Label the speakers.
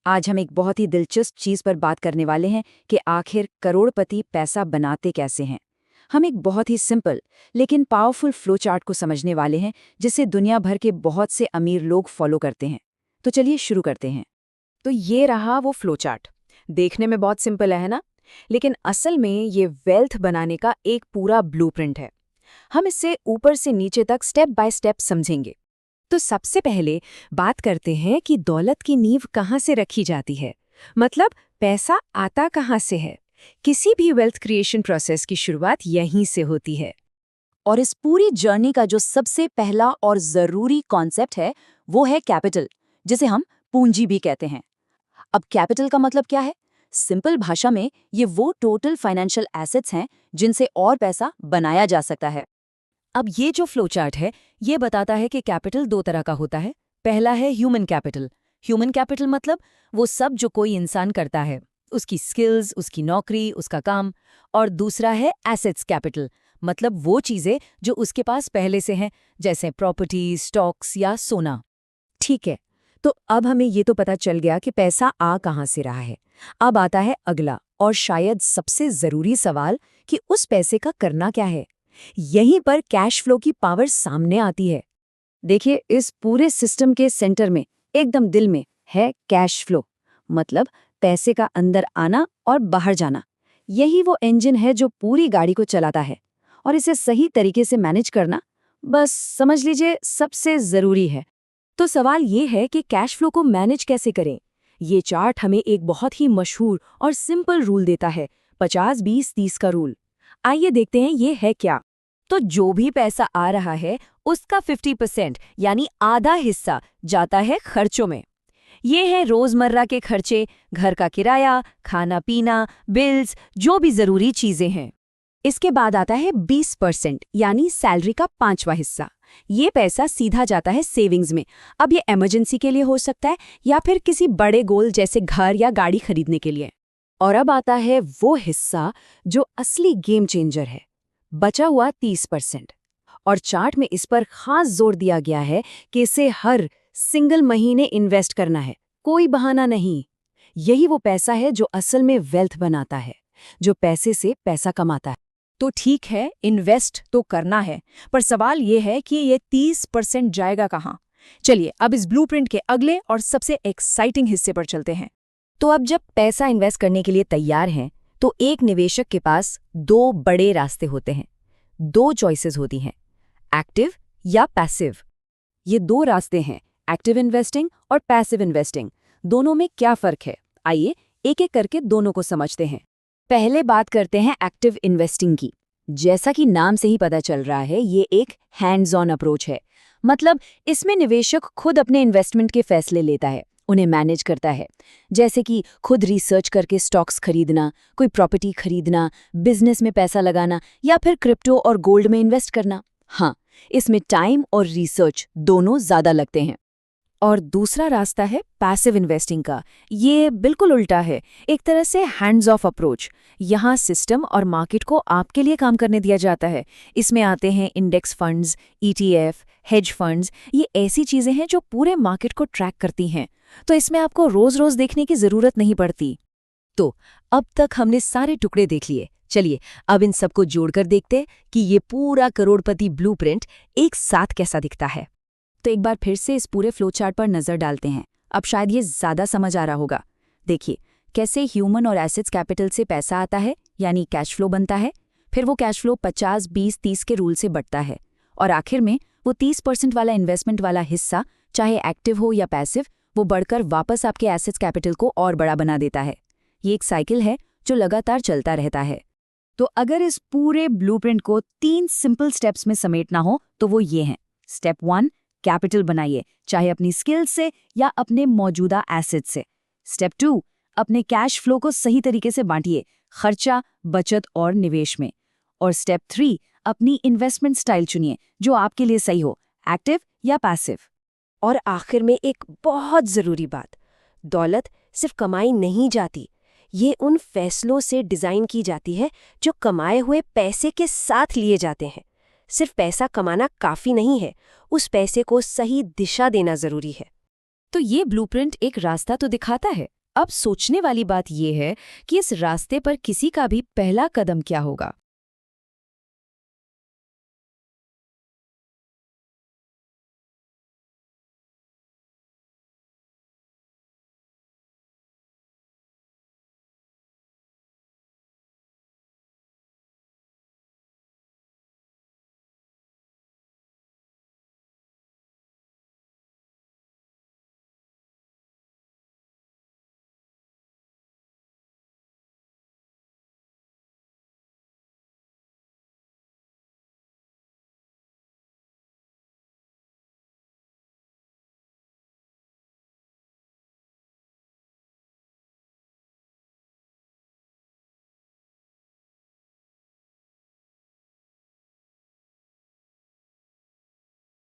Speaker 1: आज हम एक बहुत ही दिलचस्प चीज पर बात करने वाले हैं कि आखिर करोड़पति पैसा बनाते कैसे हैं। हम एक बहुत ही सिंपल लेकिन पावरफुल फ्लो चार्ट को समझने वाले हैं जिसे दुनिया भर के बहुत से अमीर लोग फॉलो करते हैं। तो चलिए शुरू करते हैं।
Speaker 2: तो ये रहा वो फ्लो चार्ट। देखने में बहुत सिंपल है ना? लेकिन असल में ये वेल्थ बनाने का एक पूरा ब्लूप्रिंट है। हम इसे ऊपर से नीचे तक स्टेप बाय स्टेप समझेंगे। तो सबसे पहले बात करते हैं कि दौलत की नींव कहाँ से रखी जाती है। मतलब पैसा आता कहाँ से है। किसी भी वेल्थ क्रिएशन प्रोसेस की शुरुआत यहीं से होती है।
Speaker 1: और इस पूरी जर्नी का जो सबसे पहला और जरूरी कॉन्सेप्ट है वो है कैपिटल, जिसे हम पूंजी भी कहते हैं। अब कैपिटल का मतलब क्या है? सिंपल भाषा में ये वो टोटल फाइनेंशियल एसेट्स हैं जिनसे और पैसा बनाया जा सकता है।
Speaker 2: अब ये जो फ्लो चार्ट है ये बताता है कि कैपिटल दो तरह का होता है। पहला है ह्यूमन कैपिटल। ह्यूमन कैपिटल मतलब वो सब जो कोई इंसान करता है, उसकी स्किल्स, उसकी नौकरी, उसका काम। और दूसरा है एसेट्स कैपिटल, मतलब वो चीज़ें जो उसके पास पहले से हैं, जैसे प्रॉपर्टी, स्टॉक्स या सोना। ठीक है, तो अब हमें ये तो पता चल गया कि पैसा आ कहाँ से रहा है। अब आता है अगला और शायद सबसे ज़रूरी सवाल कि उस पैसे का करना क्या है। यहीं पर कैश फ्लो की पावर सामने आती है।
Speaker 1: देखिए, इस पूरे सिस्टम के सेंटर में, एकदम दिल में, है कैश फ्लो। मतलब पैसे का अंदर आना और बाहर जाना। यही वो इंजन है जो पूरी गाड़ी को चलाता है। और इसे सही तरीके से मैनेज करना, बस समझ लीजिए, सबसे जरूरी है।
Speaker 2: तो सवाल ये है कि कैश फ्लो को मैनेज कैसे करें। ये चार्ट हमें एक बहुत ही मशहूर और सिंपल रूल देता है, 50-20-30 का रूल। आइए देखते हैं ये है क्या। तो जो भी पैसा आ रहा है उसका 50% यानी आधा हिस्सा जाता है खर्चों में। ये है रोजमर्रा के खर्चे, घर का किराया, खाना पीना, बिल्स, जो भी जरूरी चीजें हैं। इसके बाद आता है 20% यानी सैलरी का पांचवा हिस्सा। ये पैसा सीधा जाता है सेविंग्स में। अब ये इमरजेंसी के लिए हो सकता है या फिर किसी बड़े गोल जैसे घर या गाड़ी खरीदने के लिए। और अब आता है वो हिस्सा जो असली गेम चेंजर है, बचा हुआ 30%। और चार्ट में इस पर खास जोर दिया गया है कि इसे हर सिंगल महीने इन्वेस्ट करना है, कोई बहाना नहीं। यही वो पैसा है जो असल में वेल्थ बनाता है, जो पैसे से पैसा कमाता है। तो ठीक है, इन्वेस्ट तो करना है, पर सवाल ये है कि ये 30% जाएगा कहाँ। चलिए अब इस ब्लूप्रिंट के अगले और सबसे एक्साइटिंग हिस्से पर चलते हैं। तो अब जब पैसा इन्वेस्ट करने के लिए तैयार हैं, तो एक निवेशक के पास दो बड़े रास्ते होते हैं, दो चॉइसेस होती हैं, एक्टिव या पैसिव। ये दो रास्ते हैं, एक्टिव इन्वेस्टिंग और पैसिव इन्वेस्टिंग। दोनों में क्या फर्क है? आइए एक एक करके दोनों को समझते हैं। पहले बात करते हैं एक्टिव इन्वेस्टिंग की। जैसा कि नाम से ही पता चल रहा है, ये एक हैंड्स ऑन अप्रोच है। मतलब इसमें निवेशक खुद अपने इन्वेस्टमेंट के फैसले लेता है, उन्हें मैनेज करता है। जैसे कि खुद रिसर्च करके स्टॉक्स खरीदना, कोई प्रॉपर्टी खरीदना, बिजनेस में पैसा लगाना या फिर क्रिप्टो और गोल्ड में इन्वेस्ट करना। हाँ, इसमें टाइम और रिसर्च दोनों ज़्यादा लगते हैं। और दूसरा रास्ता है पैसिव इन्वेस्टिंग का। ये बिल्कुल उल्टा है, एक तरह से हैंड्स ऑफ अप्रोच। यहाँ सिस्टम और मार्केट को आपके लिए काम करने दिया जाता है। इसमें आते हैं index funds, ETF, hedge funds. ये ऐसी चीज़ें हैं जो पूरे मार्केट को ट्रैक करती हैं, तो इसमें आपको रोज-रोज देखने की ज़रूरत नहीं पड़ती। तो अब तक हमने सारे टुकड़े देख लिए। चलिए अब इन सबको जोड़कर देखते कि ये पूरा करोड़पति ब्लूप्रिंट एक साथ कैसा दिखता है। तो एक बार फिर से इस पूरे फ्लो चार्ट पर नजर डालते हैं। अब शायद ये ज्यादा समझ आ रहा होगा। देखिए कैसे ह्यूमन और एसेट्स कैपिटल से पैसा आता है, यानी कैश फ्लो बनता है। फिर वो कैश फ्लो 50-20-30 के रूल से बढ़ता है और आखिर में वो 30% वाला इन्वेस्टमेंट वाला हिस्सा, चाहे एक्टिव हो या पैसिव, वो बढ़कर वापस आपके एसेट्स कैपिटल को और बड़ा बना देता है। ये एक साइकिल है जो लगातार चलता रहता है।
Speaker 1: तो अगर इस पूरे ब्लूप्रिंट को 3 सिंपल स्टेप्स में समेटना हो तो वो ये हैं। स्टेप 1, कैपिटल बनाइए, चाहे अपनी स्किल से या अपने मौजूदा एसेट से। स्टेप 2, अपने कैश फ्लो को सही तरीके से बांटिए, खर्चा, बचत और निवेश में। और स्टेप 3, अपनी इन्वेस्टमेंट स्टाइल चुनिए जो आपके लिए सही हो, एक्टिव या पैसिव।
Speaker 2: और आखिर में एक बहुत ज़रूरी बात, दौलत सिर्फ कमाई नहीं जाती, ये उन फैसलों से डिज़ाइन की जाती है जो कमाए हुए पैसे के साथ लिए जाते हैं। सिर्फ पैसा कमाना काफ़ी नहीं है, उस पैसे को सही दिशा देना ज़रूरी है। तो ये ब्लूप्रिंट एक रास्ता तो दिखाता है, अब सोचने वाली बात यह है कि इस रास्ते पर किसी का भी पहला कदम क्या होगा।